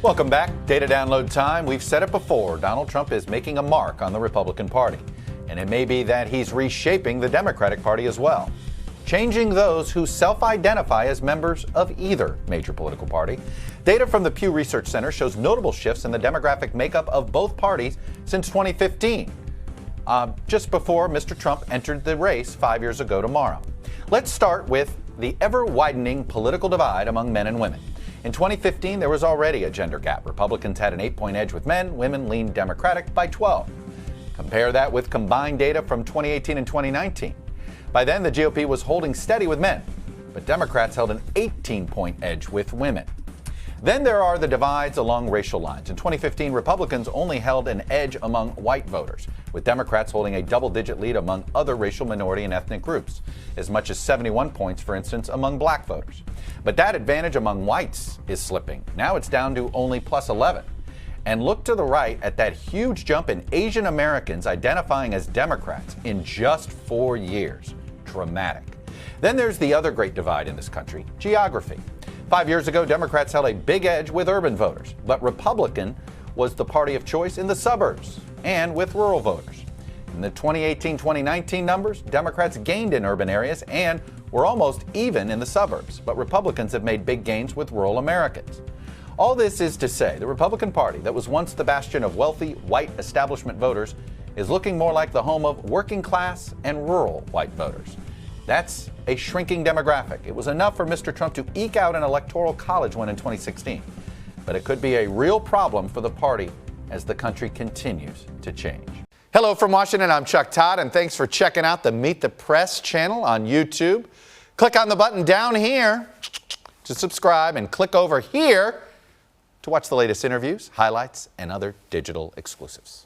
Welcome back. Data download time. We've said it before. Donald Trump is making a mark on the Republican Party. And it may be that he's reshaping the Democratic Party as well, changing those who self-identify as members of either major political party. Data from the Pew Research Center shows notable shifts in the demographic makeup of both parties since 2015, just before Mr. Trump entered the race 5 years ago tomorrow. Let's start with the ever-widening political divide among men and women. In 2015, there was already a gender gap. Republicans had an 8-point edge with men. Women leaned Democratic by 12. Compare that with combined data from 2018 and 2019. By then, the GOP was holding steady with men, but Democrats held an 18-point edge with women. Then there are the divides along racial lines. In 2015, Republicans only held an edge among white voters, with Democrats holding a double-digit lead among other racial minority and ethnic groups, as much as 71 points, for instance, among black voters. But that advantage among whites is slipping. Now it's down to only plus 11. And look to the right at that huge jump in Asian Americans identifying as Democrats in just 4 years. Dramatic. Then there's the other great divide in this country, geography. 5 years ago, Democrats held a big edge with urban voters, but Republican was the party of choice in the suburbs and with rural voters. In the 2018-2019 numbers, Democrats gained in urban areas and were almost even in the suburbs, but Republicans have made big gains with rural Americans. All this is to say, the Republican Party, that was once the bastion of wealthy, white establishment voters, is looking more like the home of working class and rural white voters. That's a shrinking demographic. It was enough for Mr. Trump to eke out an electoral college win in 2016. But it could be a real problem for the party as the country continues to change. Hello from Washington, I'm Chuck Todd, and thanks for checking out the Meet the Press channel on YouTube. Click on the button down here to subscribe and click over here to watch the latest interviews, highlights, and other digital exclusives.